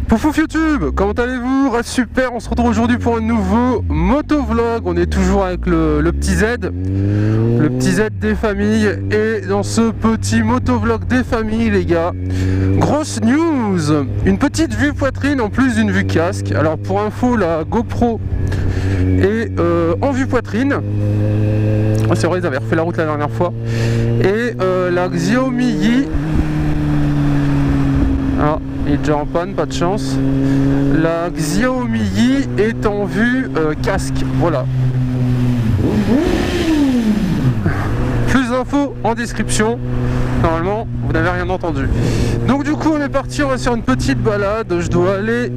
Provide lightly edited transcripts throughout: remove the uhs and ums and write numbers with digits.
Pouf YouTube, comment allez-vous? Super, on se retrouve aujourd'hui pour un nouveau motovlog. On est toujours avec le petit Z, le petit Z des familles. Et dans ce petit motovlog des familles, les gars, grosse news, une petite vue poitrine en plus d'une vue casque. Alors pour info, la GoPro est en vue poitrine. Oh, c'est vrai, ils avaient refait la route la dernière fois. Et la Xiaomi Yi, ah, il est déjà en panne, pas de chance. La Xiaomi Yi est en vue casque, voilà. Plus d'infos en description. Normalement, vous n'avez rien entendu. Donc du coup, on est parti, on va sur une petite balade. Je dois aller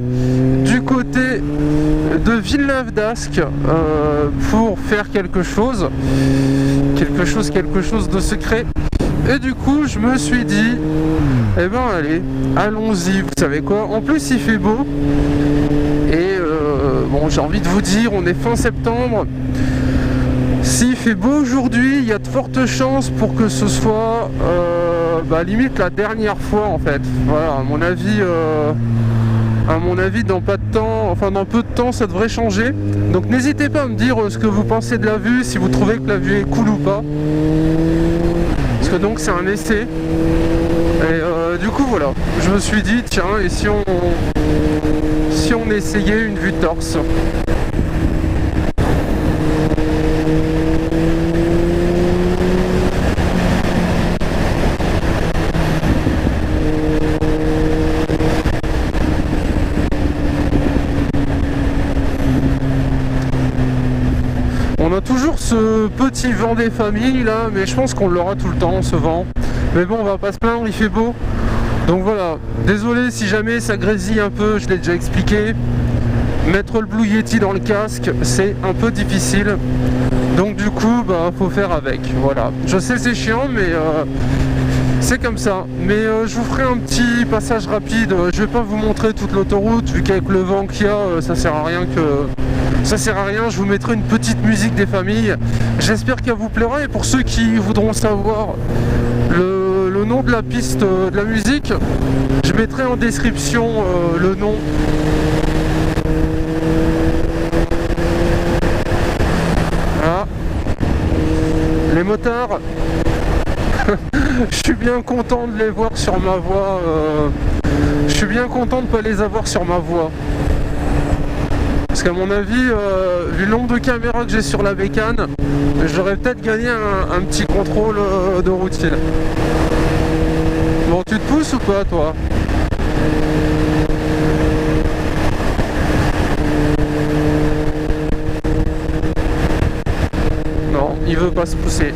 du côté de Villeneuve-d'Ascq pour faire quelque chose de secret. Et du coup, je me suis dit, eh ben allez, allons-y, vous savez quoi, en plus il fait beau. Et bon, j'ai envie de vous dire, on est fin septembre. S'il fait beau aujourd'hui, il y a de fortes chances pour que ce soit limite la dernière fois en fait. Voilà, à mon avis dans pas de temps, enfin dans peu de temps ça devrait changer. Donc n'hésitez pas à me dire ce que vous pensez de la vue, si vous trouvez que la vue est cool ou pas. Parce que donc c'est un essai. Et du coup voilà, je me suis dit tiens, et si on essayait une vue torse. On a toujours ce petit vent des familles là, mais je pense qu'on l'aura tout le temps, ce vent. Mais bon, on va pas se plaindre, il fait beau. Donc voilà, désolé si jamais ça grésille un peu, je l'ai déjà expliqué. Mettre le Blue Yeti dans le casque, c'est un peu difficile. Donc du coup, faut faire avec, voilà. Je sais c'est chiant, mais c'est comme ça. Mais je vous ferai un petit passage rapide. Je vais pas vous montrer toute l'autoroute, vu qu'avec le vent qu'il y a, ça sert à rien, je vous mettrai une petite musique des familles. J'espère qu'elle vous plaira, et pour ceux qui voudront savoir le nom de la piste de la musique, je mettrai en description le nom. Voilà. Les motards, je suis bien content de les voir sur ma voie. Je suis bien content de ne pas les avoir sur ma voie. Parce qu'à mon avis, vu le nombre de caméras que j'ai sur la bécane, j'aurais peut-être gagné un petit contrôle de routine. Bon, tu te pousses ou pas, toi? Non, il veut pas se pousser.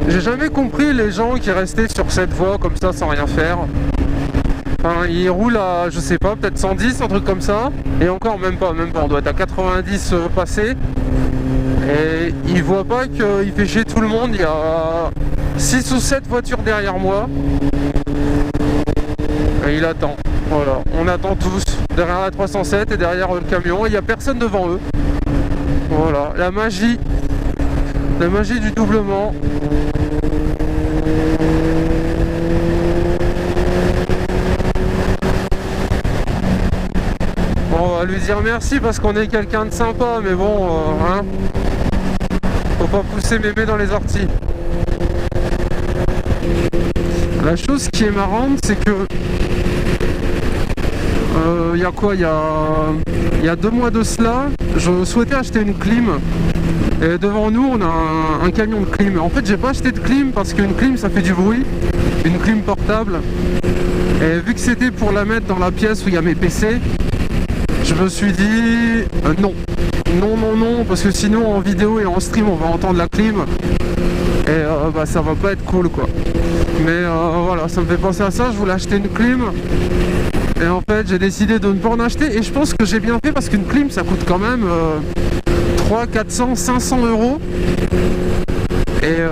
J'ai jamais compris les gens qui restaient sur cette voie comme ça sans rien faire. Enfin, ils roulent à, je sais pas, peut-être 110, un truc comme ça. Et encore, même pas, on doit être à 90 passé. Et ils voient pas qu'il fait chier tout le monde. Il y a 6 ou 7 voitures derrière moi. Et il attend. Voilà, on attend tous. Derrière la 307 et derrière le camion. Et il n'y a personne devant eux. Voilà, la magie du doublement. Bon, on va lui dire merci parce qu'on est quelqu'un de sympa, mais bon, hein, faut pas pousser mémé dans les orties. La chose qui est marrante, c'est que il y a quoi, il y a 2 mois de cela, je souhaitais acheter une clim. Et devant nous, on a un camion de clim. En fait, j'ai pas acheté de clim parce qu'une clim, ça fait du bruit. Une clim portable. Et vu que c'était pour la mettre dans la pièce où il y a mes PC, je me suis dit non. Non, parce que sinon en vidéo et en stream, on va entendre la clim. Et ça va pas être cool, quoi. Mais voilà, ça me fait penser à ça. Je voulais acheter une clim. Et en fait, j'ai décidé de ne pas en acheter. Et je pense que j'ai bien fait parce qu'une clim, ça coûte quand même 300, 400, 500 euros. Et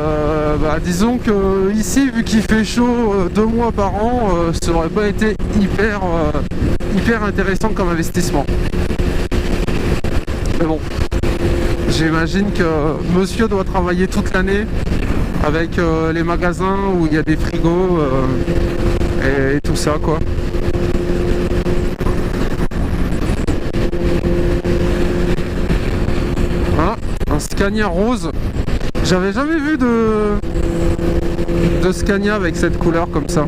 disons que ici, vu qu'il fait chaud 2 mois par an, ça n'aurait pas été hyper intéressant comme investissement. Mais bon, j'imagine que monsieur doit travailler toute l'année avec les magasins où il y a des frigos et tout ça quoi. Ah, un Scania rose. J'avais jamais vu de Scania avec cette couleur comme ça.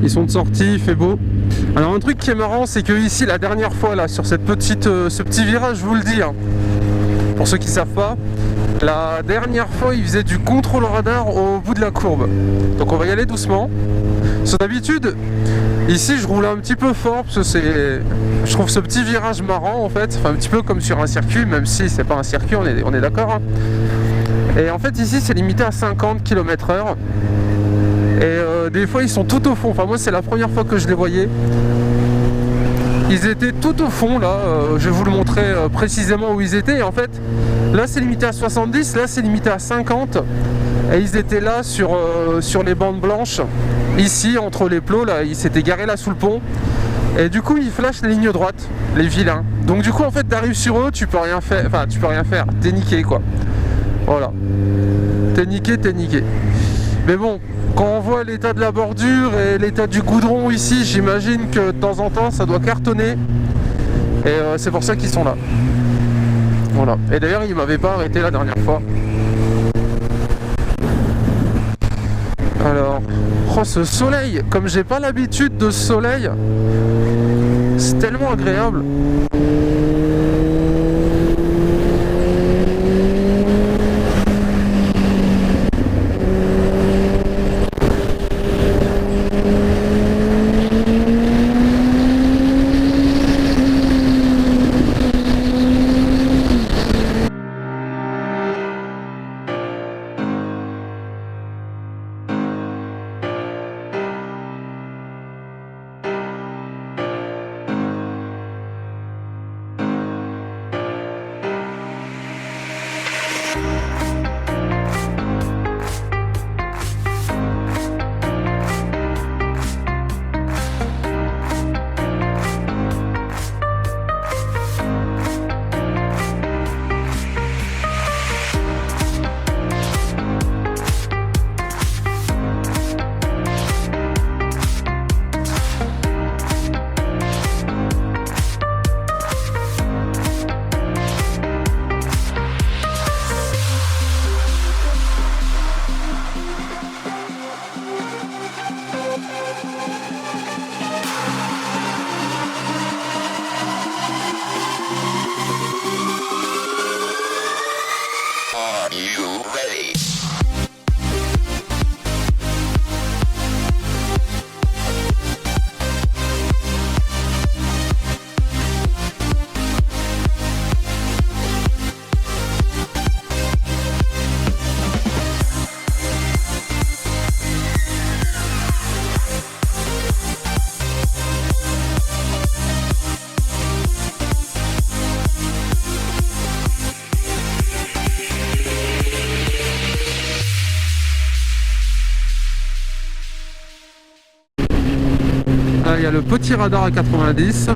Ils sont de sortie, il fait beau. Alors un truc qui est marrant, c'est que ici la dernière fois là sur cette ce petit virage, je vous le dis, hein, pour ceux qui savent pas, la dernière fois il faisait du contrôle radar au bout de la courbe. Donc on va y aller doucement. Sur d'habitude, ici je roule un petit peu fort parce que je trouve ce petit virage marrant en fait, enfin un petit peu comme sur un circuit, même si c'est pas un circuit, on est d'accord. Hein. Et en fait ici c'est limité à 50 km/h. Et des fois ils sont tout au fond, enfin moi c'est la première fois que je les voyais. Ils étaient tout au fond là, je vais vous le montrer précisément où ils étaient. Et en fait là c'est limité à 70, là c'est limité à 50. Et ils étaient là sur les bandes blanches, ici entre les plots, là ils s'étaient garés là sous le pont. Et du coup ils flashent les lignes droites, les vilains. Donc du coup en fait t'arrives sur eux, tu peux rien faire, t'es niqué quoi. Voilà. T'es niqué. Mais bon, quand on voit l'état de la bordure et l'état du goudron ici, j'imagine que de temps en temps ça doit cartonner. Et c'est pour ça qu'ils sont là. Voilà. Et d'ailleurs ils m'avaient pas arrêté la dernière fois. Alors, oh ce soleil, comme j'ai pas l'habitude de ce soleil, c'est tellement agréable. Il y a le petit radar à 90.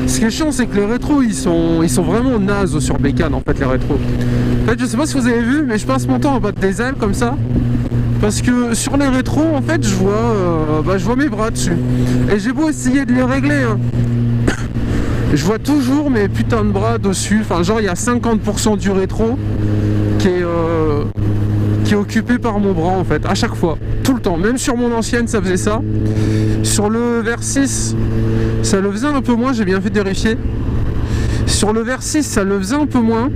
Ce qui est chiant, c'est que les rétros ils sont vraiment nazes sur bécane en fait, les rétros. En fait, je sais pas si vous avez vu, mais je passe mon temps à battre des ailes comme ça. Parce que sur les rétros, en fait, je vois mes bras dessus. Et j'ai beau essayer de les régler, hein. Je vois toujours mes putains de bras dessus. Enfin, genre, il y a 50% du rétro qui est occupé par mon bras en fait, à chaque fois. tout le temps. Même sur mon ancienne, ça faisait ça. Sur le Versys, ça le faisait un peu moins, j'ai bien fait de vérifier. Sur le Versys, ça le faisait un peu moins.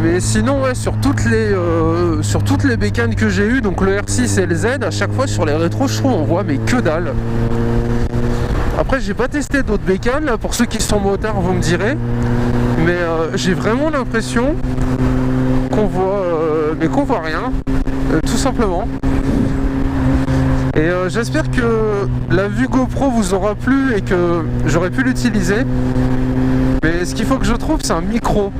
Mais sinon, ouais, sur toutes les bécanes que j'ai eues, donc le R6 et le Z, à chaque fois sur les rétros, je trouve on voit mais que dalle. Après, j'ai pas testé d'autres bécanes, là, pour ceux qui sont motards, vous me direz. Mais j'ai vraiment l'impression qu'on voit rien, tout simplement. Et j'espère que la vue GoPro vous aura plu et que j'aurai pu l'utiliser. Mais ce qu'il faut que je trouve, c'est un micro.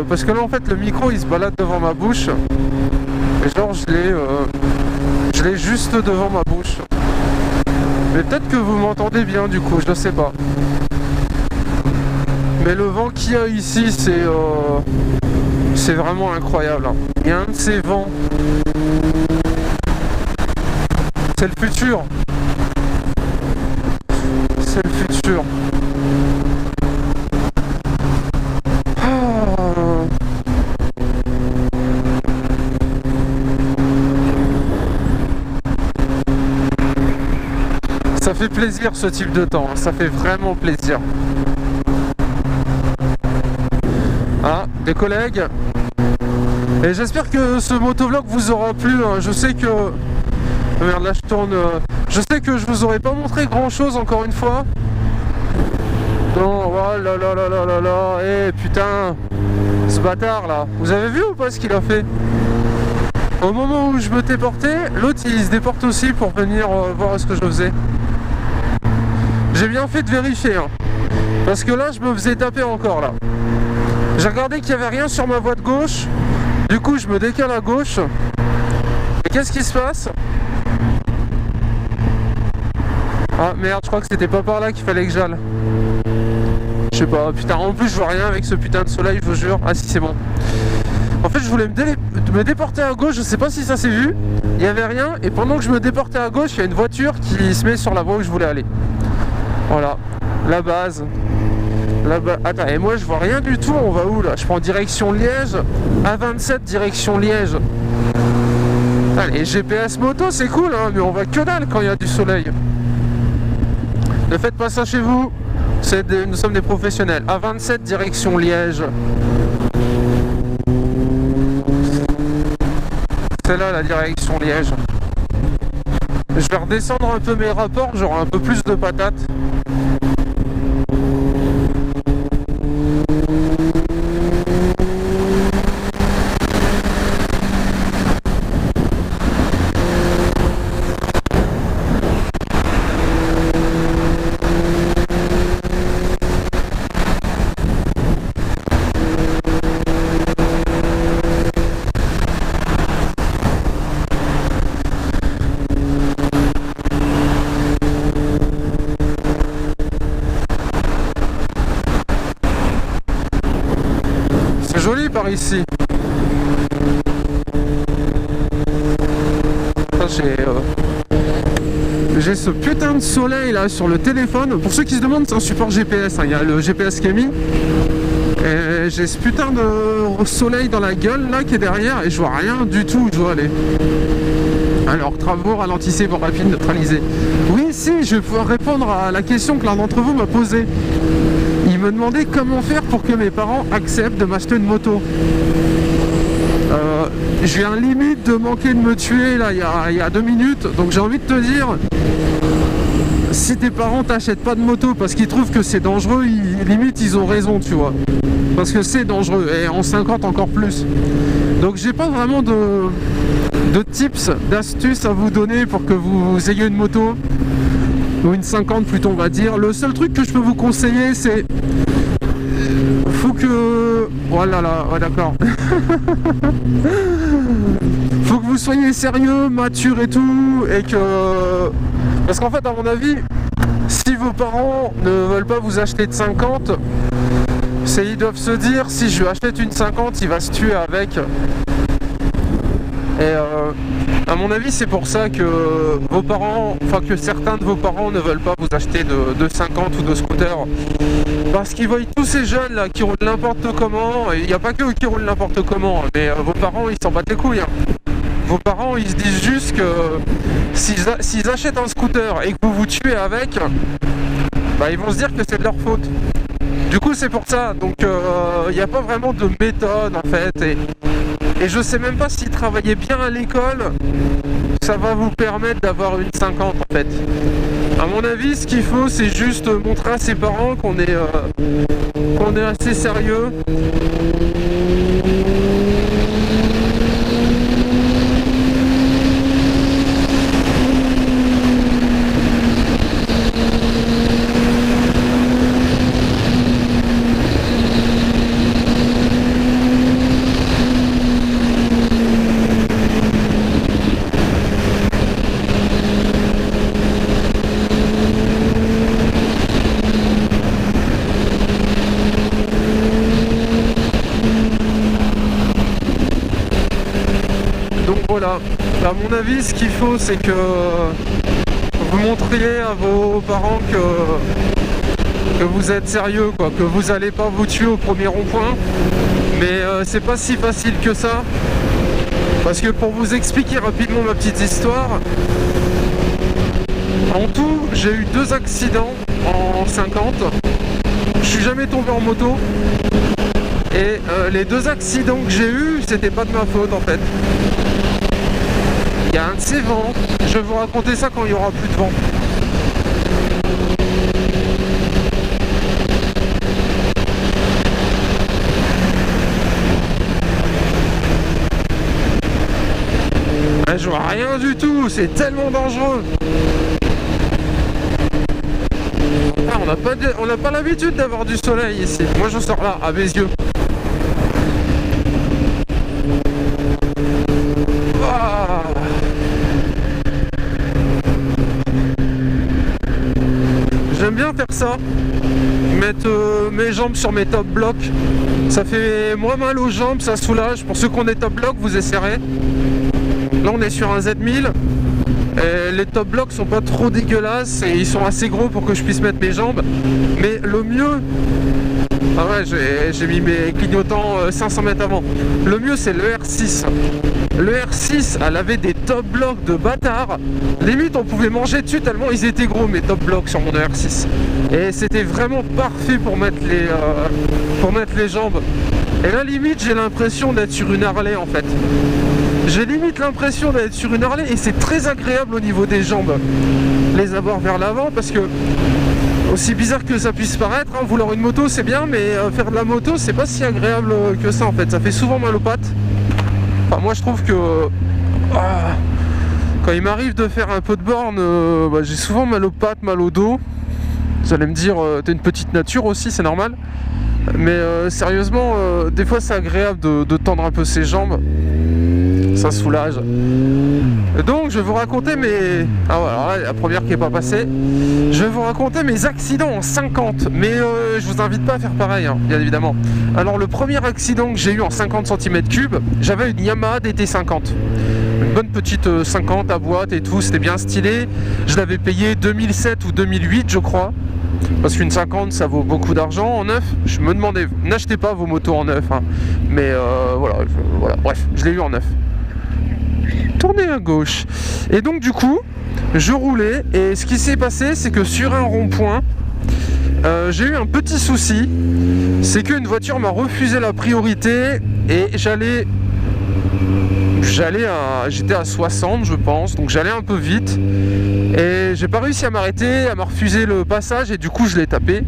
Parce que là, en fait, le micro, il se balade devant ma bouche. Et genre, je l'ai juste devant ma bouche. Mais peut-être que vous m'entendez bien, du coup, je ne sais pas. Mais le vent qu'il y a ici, c'est vraiment incroyable. Il y a un de ces vents. C'est le futur. C'est le futur. Ça fait plaisir ce type de temps, ça fait vraiment plaisir. Ah, des collègues. Et j'espère que ce motovlog vous aura plu. Je sais que... Merde, là je tourne... Je sais que je vous aurais pas montré grand chose encore une fois. Non, oh là là là là là là. Eh putain, ce bâtard là. Vous avez vu ou pas ce qu'il a fait? Au moment où je me déportais, l'autre il se déporte aussi pour venir voir ce que je faisais. J'ai bien fait de vérifier, hein. Parce que là je me faisais taper encore là. J'ai regardé qu'il n'y avait rien sur ma voie de gauche. Du coup je me décale à gauche. Et qu'est-ce qui se passe? Ah merde, je crois que c'était pas par là qu'il fallait que j'aille. Je sais pas, putain, en plus je vois rien avec ce putain de soleil, je vous jure. Ah si, c'est bon. En fait je voulais me déporter à gauche, je sais pas si ça s'est vu. Il n'y avait rien, et pendant que je me déportais à gauche, il y a une voiture qui se met sur la voie où je voulais aller. Voilà, la base. Attends, et moi je vois rien du tout, on va où là? Je prends direction Liège, A27 direction Liège. Allez, GPS moto c'est cool, hein, mais on va que dalle quand il y a du soleil. Ne faites pas ça chez vous, nous sommes des professionnels. A27 direction Liège. C'est là la direction Liège. Je vais redescendre un peu mes rapports, j'aurai un peu plus de patates. Joli par ici. J'ai ce putain de soleil là sur le téléphone. Pour ceux qui se demandent, c'est un support GPS, hein. Il y a le GPS qui est mis. Et j'ai ce putain de soleil dans la gueule là qui est derrière et je vois rien du tout où je dois aller. Alors, travaux, ralentissez vos rapides neutralisés. Oui, si, je vais pouvoir répondre à la question que l'un d'entre vous m'a posée. Il me demandait comment faire pour que mes parents acceptent de m'acheter une moto. Je viens limite de manquer de me tuer là il y a 2 minutes, donc j'ai envie de te dire, si tes parents t'achètent pas de moto parce qu'ils trouvent que c'est dangereux, limite ils ont raison, tu vois. Parce que c'est dangereux, et en 50 encore plus. Donc j'ai pas vraiment de tips, d'astuces à vous donner pour que vous ayez une moto. Ou une 50 plutôt on va dire. Le seul truc que je peux vous conseiller c'est... Faut que... Oh là là, ouais d'accord. Faut que vous soyez sérieux, mature et tout. Et que... Parce qu'en fait à mon avis, si vos parents ne veulent pas vous acheter de 50, c'est ils doivent se dire si je lui achète une 50, il va se tuer avec. Et à mon avis, c'est pour ça que vos parents, enfin que certains de vos parents ne veulent pas vous acheter de 50 ou de scooter. Parce qu'ils voient tous ces jeunes là qui roulent n'importe comment. Et il n'y a pas que eux qui roulent n'importe comment, mais vos parents ils s'en battent les couilles. Vos parents ils se disent juste que s'ils achètent un scooter et que vous vous tuez avec, bah, ils vont se dire que c'est de leur faute. Du coup c'est pour ça, donc il n'y a pas vraiment de méthode en fait. Et je sais même pas si travailler bien à l'école, ça va vous permettre d'avoir une 50 en fait. À mon avis, ce qu'il faut, c'est juste montrer à ses parents qu'on est assez sérieux. Voilà, à mon avis, ce qu'il faut, c'est que vous montriez à vos parents que vous êtes sérieux, quoi, que vous n'allez pas vous tuer au premier rond-point. Mais c'est pas si facile que ça. Parce que pour vous expliquer rapidement ma petite histoire, en tout, j'ai eu 2 accidents en 50. Je suis jamais tombé en moto. Et les 2 accidents que j'ai eus, c'était pas de ma faute en fait. Il y a un de ces vents, je vais vous raconter ça quand il n'y aura plus de vent. Je vois rien du tout, c'est tellement dangereux. Ah, on n'a pas l'habitude d'avoir du soleil ici. Moi je sors là, à mes yeux. J'aime bien faire ça, mettre mes jambes sur mes top blocs, ça fait moins mal aux jambes, ça soulage. Pour ceux qui ont des top blocs, vous essayerez. Là on est sur un Z1000, et les top blocs sont pas trop dégueulasses et ils sont assez gros pour que je puisse mettre mes jambes. Mais le mieux, ah ouais, j'ai mis mes clignotants 500 mètres avant. Le mieux c'est le R6. Le R6, elle avait des top blocs de bâtard. Limite, on pouvait manger dessus tellement ils étaient gros, mes top blocs sur mon R6. Et c'était vraiment parfait pour mettre les jambes. Et là, limite, j'ai l'impression d'être sur une Harley en fait. J'ai limite l'impression d'être sur une Harley et c'est très agréable au niveau des jambes. Les avoir vers l'avant parce que, aussi bizarre que ça puisse paraître, hein, vouloir une moto c'est bien, mais faire de la moto c'est pas si agréable que ça en fait. Ça fait souvent mal aux pattes. Enfin, moi je trouve que quand il m'arrive de faire un peu de borne, j'ai souvent mal aux pattes, mal au dos. Vous allez me dire, t'es une petite nature aussi, c'est normal. Mais sérieusement, des fois c'est agréable de tendre un peu ses jambes. Ça soulage. Donc je vais vous raconter mes... Ah ouais, alors là, la première qui n'est pas passée. Je vais vous raconter mes accidents en 50. Mais je vous invite pas à faire pareil, hein, bien évidemment. Alors le premier accident que j'ai eu en 50 cm3, j'avais une Yamaha DT50. Une bonne petite 50 à boîte et tout, c'était bien stylé. Je l'avais payé 2007 ou 2008 je crois. Parce qu'une 50 ça vaut beaucoup d'argent en neuf. Je me demandais, n'achetez pas vos motos en neuf, hein. Mais voilà, bref, je l'ai eu en neuf. Tournez à gauche. Et donc du coup, je roulais et ce qui s'est passé, c'est que sur un rond-point, j'ai eu un petit souci. C'est qu'une voiture m'a refusé la priorité et j'étais à 60 je pense, donc j'allais un peu vite et j'ai pas réussi à m'arrêter, elle m'a refusé le passage et du coup je l'ai tapé.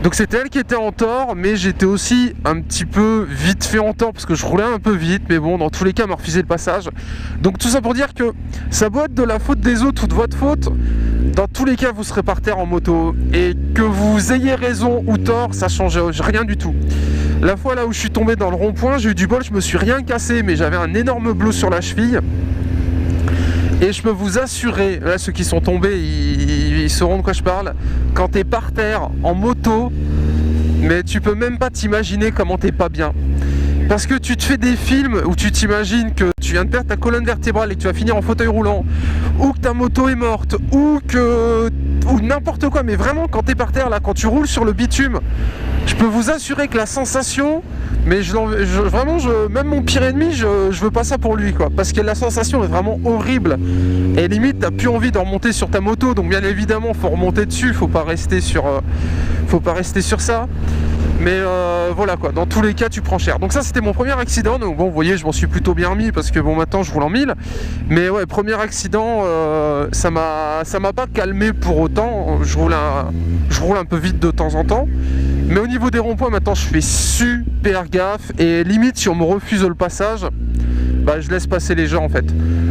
Donc c'était elle qui était en tort, mais j'étais aussi un petit peu vite fait en tort parce que je roulais un peu vite, mais bon, dans tous les cas elle m'a refusé le passage. Donc tout ça pour dire que ça doit être de la faute des autres ou de votre faute, dans tous les cas vous serez par terre en moto. Et que vous ayez raison ou tort, ça change rien du tout. La fois là où je suis tombé dans le rond-point, j'ai eu du bol, je me suis rien cassé, mais j'avais un énorme bleu sur la cheville. Et je peux vous assurer, là ceux qui sont tombés, ils sauront de quoi je parle. Quand t'es par terre, en moto, mais tu peux même pas t'imaginer comment t'es pas bien. Parce que tu te fais des films où tu t'imagines que tu viens de perdre ta colonne vertébrale et que tu vas finir en fauteuil roulant, ou que ta moto est morte, ou n'importe quoi, mais vraiment quand t'es par terre là, quand tu roules sur le bitume, je peux vous assurer que la sensation, mais même mon pire ennemi, je veux pas ça pour lui quoi, parce que la sensation est vraiment horrible et limite t'as plus envie de remonter sur ta moto, donc bien évidemment faut remonter dessus, faut pas rester sur ça. Mais voilà quoi, dans tous les cas tu prends cher. Donc ça c'était mon premier accident, donc bon vous voyez je m'en suis plutôt bien remis parce que bon maintenant je roule en 1000. Mais ouais, premier accident, ça m'a pas calmé pour autant, je roule un peu vite de temps en temps. Mais au niveau des ronds-points maintenant je fais super gaffe et limite si on me refuse le passage, bah je laisse passer les gens en fait.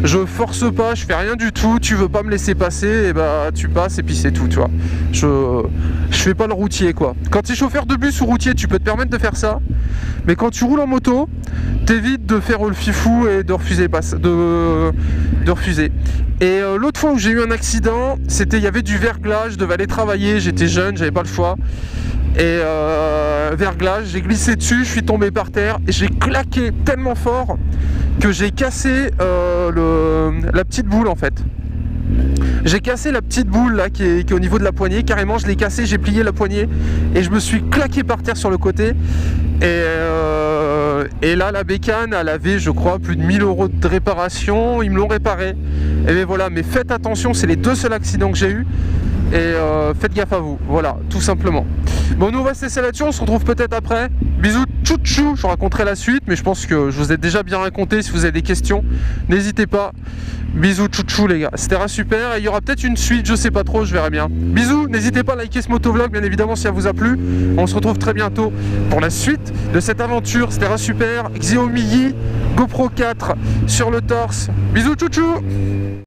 Je force pas, je fais rien du tout, tu veux pas me laisser passer, et bah tu passes et puis c'est tout, tu vois. Je fais pas le routier quoi. Quand tu es chauffeur de bus ou routier, tu peux te permettre de faire ça. Mais quand tu roules en moto, t'évites de faire le fifou et de refuser de refuser. Et l'autre fois où j'ai eu un accident, il y avait du verglas, je devais aller travailler, j'étais jeune, j'avais pas le choix. Et verglas, j'ai glissé dessus, je suis tombé par terre et j'ai claqué tellement fort que j'ai cassé la petite boule en fait. J'ai cassé la petite boule là qui est au niveau de la poignée, carrément je l'ai cassé, j'ai plié la poignée et je me suis claqué par terre sur le côté. Et là la bécane elle avait je crois plus de 1000 € de réparation, ils me l'ont réparé. Et bien voilà, mais faites attention, c'est les deux seuls accidents que j'ai eu. Et faites gaffe à vous, voilà, tout simplement. Bon, nous on va se laisser là-dessus, on se retrouve peut-être après. Bisous, tchou-tchou, je raconterai la suite, mais je pense que je vous ai déjà bien raconté. Si vous avez des questions, n'hésitez pas. Bisous, tchou-tchou les gars, c'était super. Et il y aura peut-être une suite, je sais pas trop, je verrai bien. Bisous, n'hésitez pas à liker ce motovlog, bien évidemment, si ça vous a plu. On se retrouve très bientôt pour la suite de cette aventure. C'était super. Xiaomi GoPro 4 sur le torse. Bisous, tchou-tchou.